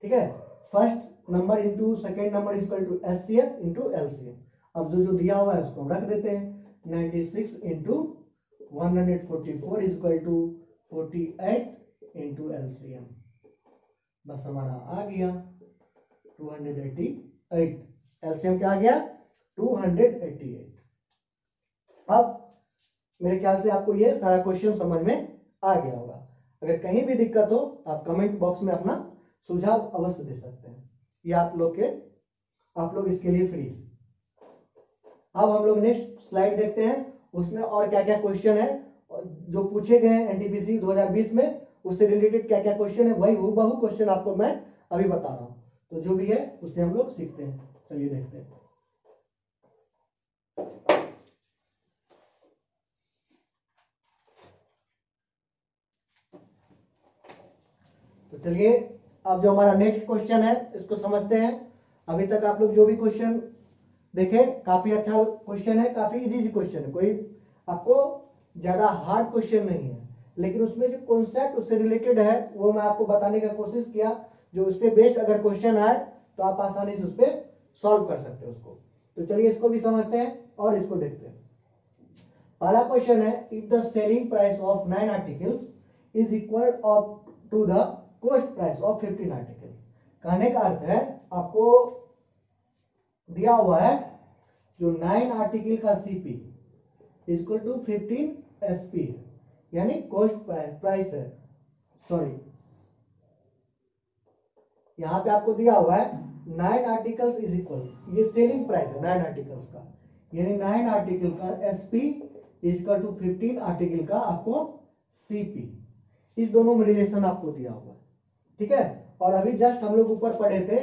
ठीक है, first number into second number equal to SCF into LCM. अब जो जो दिया हुआ है उसको हम रख देते हैं, 96 into 144 equal to 48 into LCM, बस हमारा आ गया 288। एलसीएम क्या आ गया, 288। अब मेरे ख्याल से आपको ये सारा क्वेश्चन समझ में आ गया होगा। अगर कहीं भी दिक्कत हो आप कमेंट बॉक्स में अपना सुझाव अवश्य दे सकते हैं, ये आप लोग इसके लिए फ्री। अब हम लोग नेक्स्ट स्लाइड देखते हैं, उसमें और क्या क्या क्वेश्चन है जो पूछे गए हैं एनटीपीसी 2020 में, उससे रिलेटेड क्या क्या क्वेश्चन है, वही बहु क्वेश्चन आपको मैं अभी बता रहा हूं। तो जो भी है उससे हम लोग सीखते हैं, चलिए देखते हैं। तो चलिए अब जो हमारा नेक्स्ट क्वेश्चन है इसको समझते हैं। अभी तक आप लोग जो भी क्वेश्चन देखे काफी अच्छा क्वेश्चन है, काफी इजी क्वेश्चन है, कोई आपको ज्यादा हार्ड क्वेश्चन नहीं है, लेकिन उसमें जो कॉन्सेप्ट उससे रिलेटेड है वो मैं आपको बताने का कोशिश किया। जो उस पर बेस्ड अगर क्वेश्चन आए तो आप आसानी से उस पर सॉल्व कर सकते हैं उसको। तो चलिए इसको भी समझते हैं और इसको देखते हैं। पहला क्वेश्चन है, if the selling price of 9 articles is equal to the cost price of 15 articles. कहने का अर्थ है आपको दिया हुआ है जो 9 आर्टिकल का सीपी इक्वल टू 15 एसपी, यानी कॉस्ट प्राइस है, सॉरी यहां पे आपको दिया हुआ है 9 आर्टिकल्स इज इक्वल, ये सेलिंग प्राइस है 9 आर्टिकल्स का, यानी 9 आर्टिकल का एसपी इक्वल टू 15 आर्टिकल का आपको सीपी। इस दोनों में रिलेशन आपको दिया हुआ है। ठीक है, और अभी जस्ट हम लोग ऊपर पढ़े थे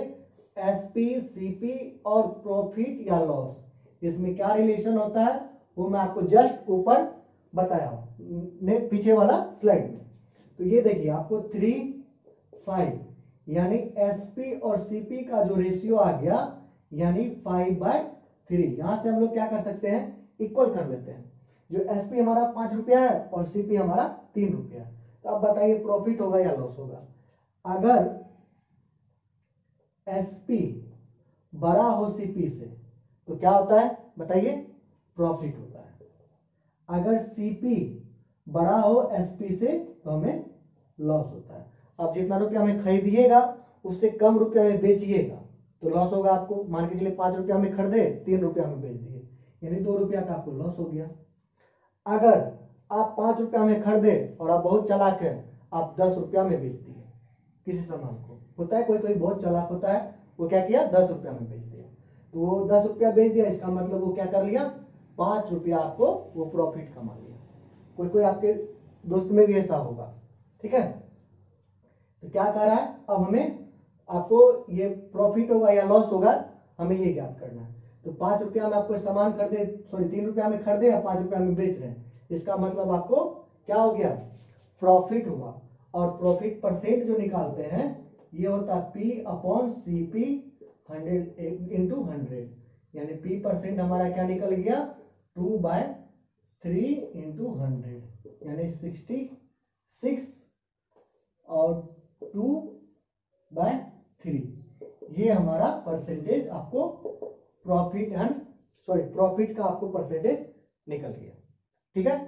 एसपी सीपी और प्रॉफिट या लॉस, इसमें क्या रिलेशन होता है वो मैं आपको जस्ट ऊपर बताया पीछे वाला स्लाइड में। तो ये देखिए आपको 3:5 यानी एसपी और सीपी का जो रेशियो आ गया यानी 5/3। यहां से हम लोग क्या कर सकते हैं, इक्वल कर लेते हैं। जो एसपी हमारा 5 रुपया है और सीपी हमारा 3 रुपया है। तो अब बताइए प्रॉफिट होगा या लॉस होगा। अगर एसपी बड़ा हो सीपी से तो क्या होता है बताइए, प्रॉफिट होता है। अगर सीपी बड़ा हो एसपी से तो हमें लॉस होता है। अब जितना रुपया में खरीदिएगा उससे कम रुपया में बेचिएगा तो लॉस होगा आपको। मान के चलिए 5 रुपया में खरीदे 3 रुपया में बेच दिए, यानी 2 रुपया का आपको लॉस हो गया। अगर आप 5 रुपया में खरीदे और आप बहुत चालाक है, आप 10 रुपया में बेच दिए किसी सामान को, होता है कोई कोई बहुत चालाक होता है, वो क्या किया 10 रुपया में बेच दिया। तो वो 10 रुपया बेच दिया, इसका मतलब वो क्या कर लिया, 5 रुपया आपको वो प्रॉफिट कमा लिया। कोई कोई आपके दोस्त में भी ऐसा होगा, ठीक है। तो क्या कह रहा है, अब हमें आपको ये प्रॉफिट होगा या लॉस होगा हमें ये ज्ञात करना है। तो 5 रुपया में आपको सामान खरीदे, सॉरी 3 रुपया में खरीदे या 5 रुपया में बेच रहे हैं, इसका मतलब आपको क्या हो गया, प्रॉफिट हुआ। और प्रॉफिट परसेंट जो निकालते हैं ये होता है P अपॉन CP 100 इंटू 100, यानी P परसेंट हमारा क्या निकल गया 2/3 इंटू 100 यानी 66 और 2/3, ये हमारा परसेंटेज आपको प्रॉफिट का आपको परसेंटेज निकल गया। ठीक है,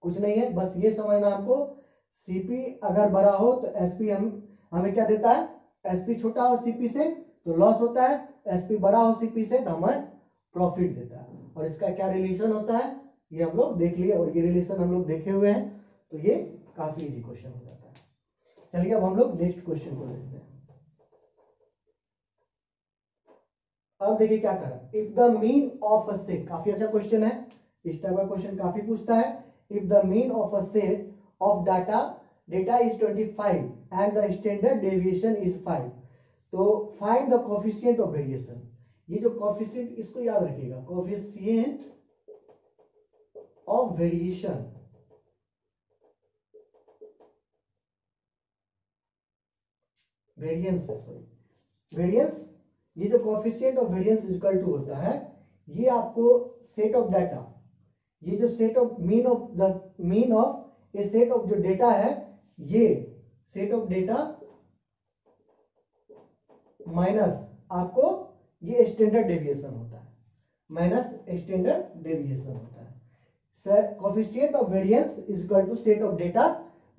कुछ नहीं है, बस ये समझना आपको, सीपी अगर बड़ा हो तो एसपी हमें क्या देता है, एसपी छोटा हो सीपी से तो लॉस होता है, एसपी बड़ा हो सीपी से तो हमें प्रॉफिट देता है। और इसका क्या रिलेशन होता है ये हम लोग देख लिए, और ये रिलेशन हम लोग देखे हुए हैं, तो ये काफी इजी क्वेश्चन हो जाता है। चलिए अब हम लोग नेक्स्ट क्वेश्चन को देखते हैं। अब देखिए क्या कर रहा है, if the mean of a set, काफी अच्छा क्वेश्चन है, इस टाइप का क्वेश्चन काफी पूछता है। If the mean of a set of data is 25 and the standard deviation is 5, तो find the coefficient of variation. ये जो कोफिशिएंट इसको याद रखिएगा, coefficient of variation, variance variance, ये जो coefficient of variance equal to होता है, ये आपको सेट ऑफ डाटा, ये जो set of mean of a set of जो डेटा है, ये सेट ऑफ डेटा माइनस आपको ये स्टैंडर्ड डेविएशन होता है, माइनस स्टैंडर्ड डेविएशन होता है। Coefficient of variance is equal to set of data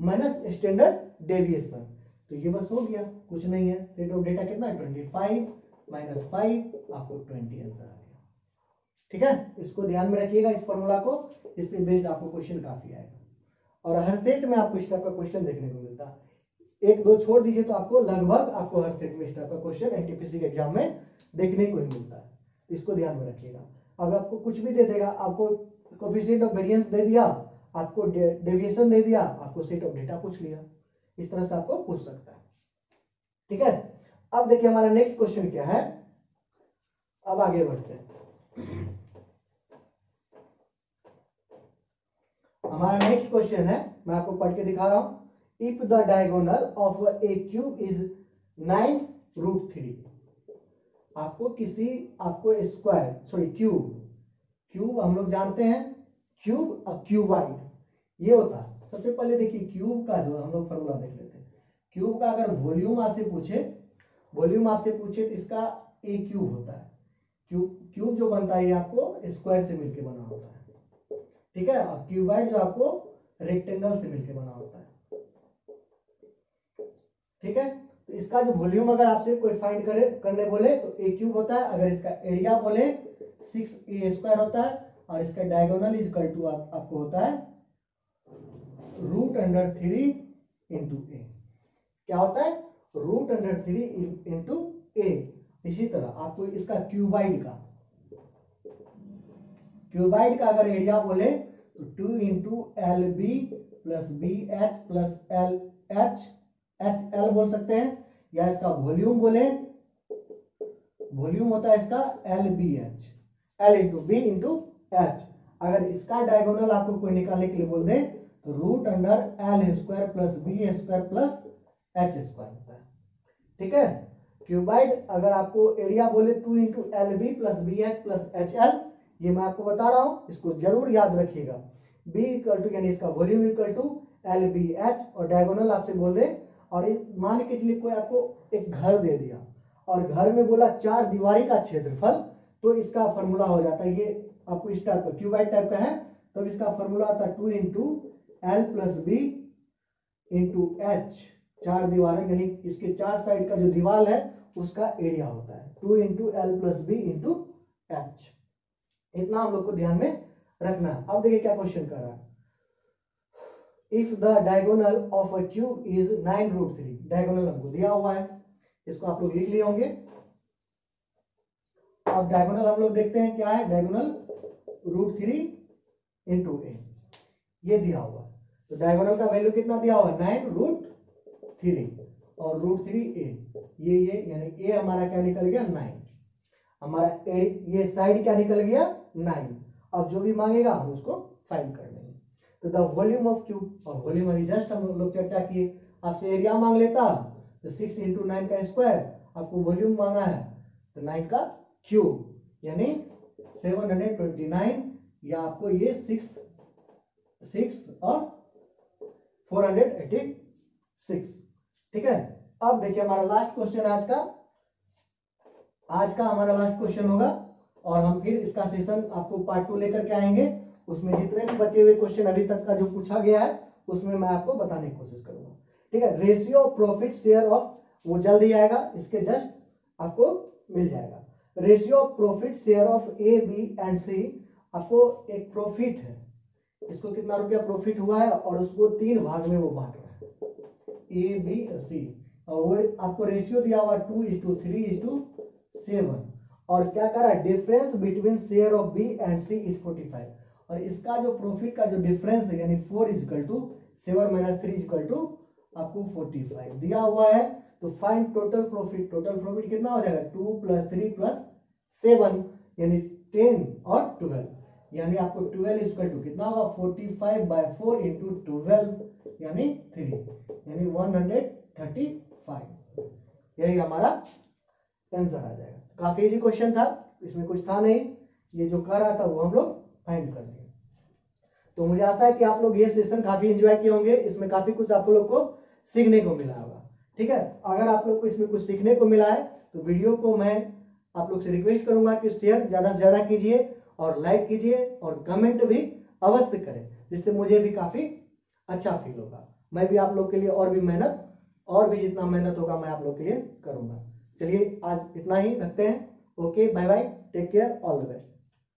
minus standard deviation. तो ये बस हो गया, कुछ नहीं है, सेट ऑफ डेटा कितना है 25 माइनस 5, आपको 20 आंसर आ गया। ठीक है, इसको ध्यान में रखिएगा, इस फॉर्मूला को, इस पे बेस्ड आपको क्वेश्चन काफी आएगा। और हर सेट में आपको इस टाइप का क्वेश्चन देखने को मिलता है, एक दो छोड़ दीजिए तो आपको लगभग आपको हर सेट में इस टाइप का क्वेश्चन एनटीपीसी के एग्जाम में देखने को ही मिलता है। तो इसको ध्यान में रखिएगा। अगर आपको कुछ भी दे देगा, आपको कोफिशिएंट ऑफ वेरिएंस दे दिया, आपको डेविएशन दे दिया, आपको सेट ऑफ डेटा पूछ लिया, इस तरह से आपको पूछ सकता है। ठीक है, अब देखिए हमारा नेक्स्ट क्वेश्चन क्या है, अब आगे बढ़ते हैं। हमारा नेक्स्ट क्वेश्चन है, मैं आपको पढ़ के दिखा रहा हूं। If the diagonal of A cube is 9√3, आपको स्क्वायर क्यूब हम लोग जानते हैं, क्यूब और क्यूबाइड ये होता है। सबसे पहले देखिए क्यूब का जो हम लोग फॉर्मूला देख लेते हैं। क्यूब का अगर वॉल्यूम आपसे पूछे तो इसका ए क्यूब होता है। क्यूब जो बनता है ये आपको स्क्वायर से मिलकर बना होता है, ठीक है, और क्यूबाइड जो आपको रेक्टेंगल से मिलकर बना होता है। ठीक है, तो इसका जो वॉल्यूम अगर आपसे कोई फाइंड करने बोले तो ए क्यूब होता है, अगर इसका एरिया बोले 6a² होता है, और इसका डायगोनल इज इक्वल टू आपको होता है √3 इंटू ए। क्या होता है, √3 इंटू ए। इसी तरह आपको इसका क्यूबाइड का अगर एरिया बोले तो 2 into LB plus BH plus HL बोल सकते हैं, या इसका वॉल्यूम बोले, वॉल्यूम होता है इसका LBH, L into B into H। अगर इसका डायगोनल आपको कोई निकालने के लिए बोल दे तो √L² plus B² plus H² होता है। ठीक है, क्यूबाइड अगर आपको एरिया बोले 2 into LB plus BH plus HL, ये मैं आपको बता रहा हूं, इसको जरूर याद रखिएगा। B इक्वल टू यानी इसका वॉल्यूम इक्वल टू LBH, और डायगोनल आपसे बोल दे, और मान के चलिए कोई आपको एक घर दे दिया और घर में बोला 4 दीवारी का क्षेत्रफल, तो इसका फॉर्मूला हो जाता है, ये आपको इस टाइप का क्यूबाइड टाइप का है, तो इसका फॉर्मूला आता है 2 into L plus B into H, 4 दीवारें यानी इसके 4 साइड का जो दीवार है उसका एरिया होता है 2 into L plus B into H। इतना हम लोग को ध्यान में रखना है। अब देखिए क्या क्वेश्चन कर रहा है, if the diagonal of a cube is 9√3, diagonal हमको दिया हुआ है, इसको आप लोग लिख लिए होंगे। अब डायगोनल हम लोग देखते हैं क्या है, डायगोनल √3 इंटू ए, ये दिया हुआ है। तो डायगोनल का वैल्यू कितना दिया हुआ है, 9√3 और √3a, ये यानी ए हमारा क्या निकल गया 9, हमारा ए ये साइड क्या निकल गया 9। अब जो भी मांगेगा हम उसको फाइंड कर लेंगे। तो द वॉल्यूम ऑफ क्यूब, और वॉल्यूम अभी जस्ट हम लोग चर्चा किए, आपसे एरिया मांग लेता तो 6 × 9 का स्क्वायर, आपको वॉल्यूम मांगा है तो 9 का क्यूब यानी 729, या आपको ये 6 और 486, ठीक है। अब देखिए हमारा लास्ट क्वेश्चन आज का हमारा लास्ट क्वेश्चन होगा, और हम फिर इसका सेशन आपको पार्ट 2 लेकर के आएंगे। उसमें जितने भी बचे हुए क्वेश्चन अभी तक का जो पूछा गया है उसमें मैं आपको बताने की कोशिश करूंगा, ठीक है। Ratio of profit share of, वो जल्दी आएगा, इसके जस्ट आपको मिल जाएगा। Ratio of profit share of A B and C, आपको एक प्रॉफिट है, इसको कितना रुपया प्रॉफिट हुआ है और उसको 3 भाग में वो बांट रहा है, ए बी और सी, और वो आपको रेशियो दिया हुआ 2:3:7, और क्या कर रहा है, difference between share of B and C is 45, और इसका जो प्रॉफिट का जो डिफरेंस है यानी 4 = 7 - 3 = आपको 45 दिया हुआ है। तो find total profit, total profit कितना हो जाएगा, 2 + 3 + 7 यानी 10 और 12, यानी आपको 12 = कितना होगा, 45/4 × 12 यानी 3, यानी 135, यही हमारा आंसर आ जाएगा। काफी इजी क्वेश्चन था, इसमें कुछ था नहीं, ये जो कर रहा था वो हम लोग फाइंड कर लिए। तो मुझे आशा है कि आप लोग ये सेशन काफी एंजॉय किए होंगे, इसमें काफी कुछ आप लोग को सीखने को मिला होगा, ठीक है। अगर आप लोग को इसमें कुछ सीखने को मिला है तो वीडियो को मैं आप लोग से रिक्वेस्ट करूंगा कि शेयर ज्यादा से ज्यादा कीजिए और लाइक कीजिए और कमेंट भी अवश्य करें, जिससे मुझे भी काफी अच्छा फील होगा। मैं भी आप लोग के लिए और भी जितना मेहनत होगा मैं आप लोग के लिए करूंगा। चलिए आज इतना ही रखते हैं। Okay, bye bye, take care, all the best.